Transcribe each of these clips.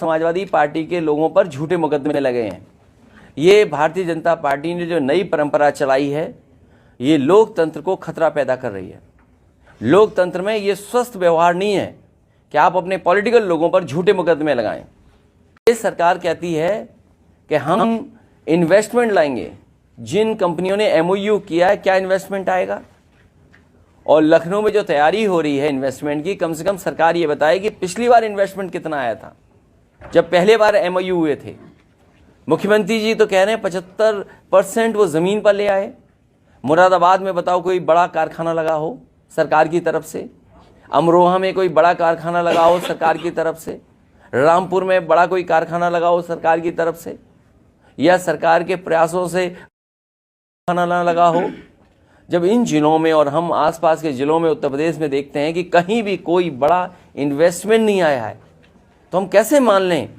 Samajwadi party के लोगों पर झूठे मुकदमे लगे हैं। ये भारतीय जनता पार्टी ने जो नई परंपरा चलाई है, ये लोकतंत्र को खतरा पैदा कर रही है। लोकतंत्र में ये स्वस्थ व्यवहार नहीं है कि आप अपने पॉलिटिकल लोगों पर झूठे मुकदमे लगाएं। ये सरकार कहती है कि हम इन्वेस्टमेंट लाएंगे। जिन कंपनियों ने एमओयू किया है, क्या इन्वेस्टमेंट आएगा? और लखनऊ में जो तैयारी हो रही है इन्वेस्टमेंट की, कम से कम सरकार ये बताए कि पिछली बार इन्वेस्टमेंट कितना आया था जब पहले बार एमओयू हुए थे। मुख्यमंत्री जी तो कह रहे हैं 75% वो ज़मीन पर ले आए। मुरादाबाद में बताओ कोई बड़ा कारखाना लगा हो सरकार की तरफ से, अमरोहा में कोई बड़ा कारखाना लगा हो सरकार की तरफ से, रामपुर में बड़ा कोई कारखाना लगा हो सरकार की तरफ से, या सरकार के प्रयासों से कारखाना ना लगा हो। जब इन जिलों में और हम आसपास के जिलों में उत्तर प्रदेश में देखते हैं कि कहीं भी कोई बड़ा इन्वेस्टमेंट नहीं आया है, तो हम कैसे मान लें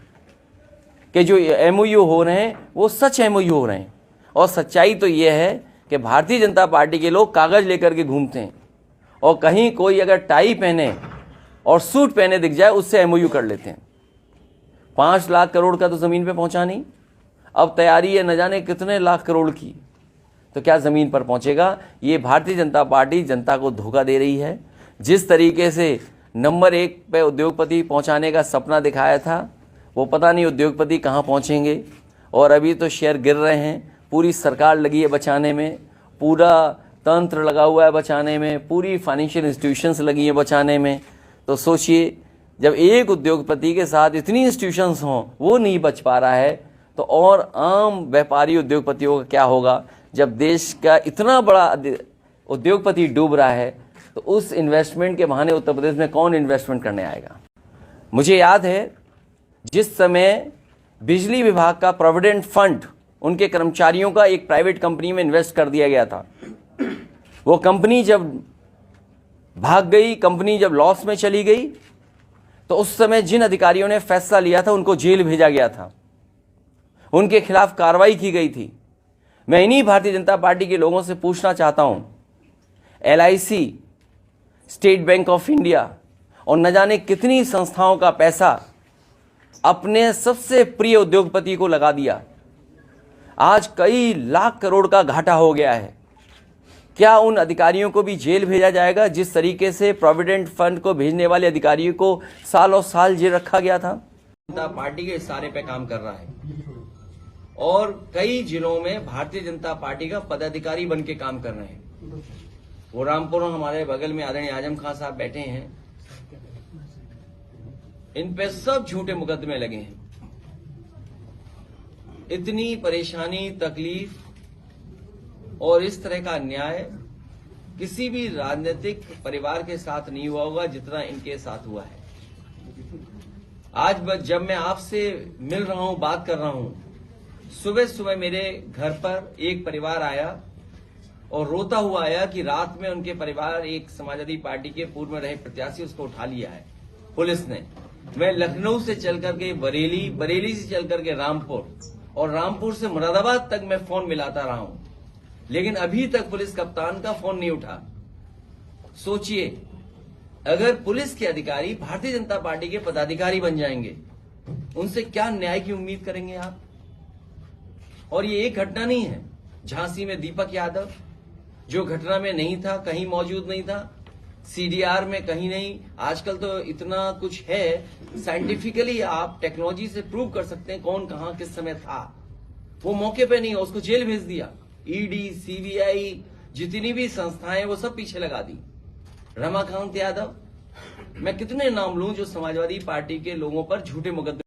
कि जो एमओयू हो रहे हैं वो सच एमओयू हो रहे हैं? और सच्चाई तो ये है कि भारतीय जनता पार्टी के लोग कागज़ लेकर के घूमते हैं और कहीं कोई अगर टाई पहने और सूट पहने दिख जाए उससे एमओयू कर लेते हैं। 5 लाख करोड़ का तो ज़मीन पे पहुंचा नहीं, अब तैयारी है न जाने कितने लाख करोड़ की, तो क्या ज़मीन पर पहुंचेगा? ये भारतीय जनता पार्टी जनता को धोखा दे रही है। जिस तरीके से नंबर 1 पे उद्योगपति पहुंचाने का सपना दिखाया था, वो पता नहीं उद्योगपति कहाँ पहुंचेंगे। और अभी तो शेयर गिर रहे हैं, पूरी सरकार लगी है बचाने में, पूरा तंत्र लगा हुआ है बचाने में, पूरी फाइनेंशियल इंस्टीट्यूशंस लगी हैं बचाने में। तो सोचिए, जब एक उद्योगपति के साथ इतनी इंस्टीट्यूशंस हों वो नहीं बच पा रहा है, तो और आम व्यापारी उद्योगपतियों का क्या होगा? जब देश का इतना बड़ा उद्योगपति डूब रहा है, तो उस इन्वेस्टमेंट के बहाने उत्तर प्रदेश में कौन इन्वेस्टमेंट करने आएगा? मुझे याद है जिस समय बिजली विभाग का प्रोविडेंट फंड उनके कर्मचारियों का एक प्राइवेट कंपनी में इन्वेस्ट कर दिया गया था। वो कंपनी जब भाग गई, कंपनी जब लॉस में चली गई, तो उस समय जिन अधिकारियों ने फैसला लिया था उनको जेल भेजा गया था, उनके खिलाफ कार्रवाई की गई थी। मैं इन्हीं भारतीय जनता पार्टी के लोगों से पूछना चाहता हूं, LIC, state bank of India और न जाने कितनी संस्थाओं का पैसा अपने सबसे प्रिय उद्योगपति को लगा दिया। आज कई लाख करोड़ का घाटा हो गया है। क्या उन अधिकारियों को भी जेल भेजा जाएगा जिस तरीके से प्रोविडेंट फंड को भेजने वाले अधिकारियों को सालों साल जेल रखा गया था? जनता पार्टी के इशारे पे काम कर रहा है और कई जिलों में भारतीय जनता पार्टी का पदाधिकारी बन के काम कर रहे हैं। वो रामपुर हमारे बगल में आदरणीय आजम खान साहब बैठे हैं, इन पे सब झूठे मुकदमे लगे हैं। इतनी परेशानी, तकलीफ और इस तरह का अन्याय किसी भी राजनीतिक परिवार के साथ नहीं हुआ होगा जितना इनके साथ हुआ है। आज जब मैं आपसे मिल रहा हूं, बात कर रहा हूं, सुबह सुबह मेरे घर पर एक परिवार आया और रोता हुआ आया कि रात में उनके परिवार एक समाजवादी पार्टी के पूर्व में रहे प्रत्याशी उसको उठा लिया है पुलिस ने। मैं लखनऊ से चल करके बरेली, बरेली से चल करके रामपुर और रामपुर से मुरादाबाद तक मैं फोन मिलाता रहा हूं, लेकिन अभी तक पुलिस कप्तान का फोन नहीं उठा। सोचिए, अगर पुलिस के अधिकारी भारतीय जनता पार्टी के पदाधिकारी बन जाएंगे, उनसे क्या न्याय की उम्मीद करेंगे आप? और ये एक घटना नहीं है। झांसी में दीपक यादव जो घटना में नहीं था, कहीं मौजूद नहीं था, CDR में कहीं नहीं। आजकल तो इतना कुछ है, साइंटिफिकली आप टेक्नोलॉजी से प्रूव कर सकते हैं कौन कहां किस समय था। वो मौके पे नहीं, उसको जेल भेज दिया। ED, CBI, जितनी भी संस्थाएं वो सब पीछे लगा दी। रमाकांत यादव, मैं कितने नाम लूं जो समाजवादी पार्टी के लोगों पर झूठे मुकदमे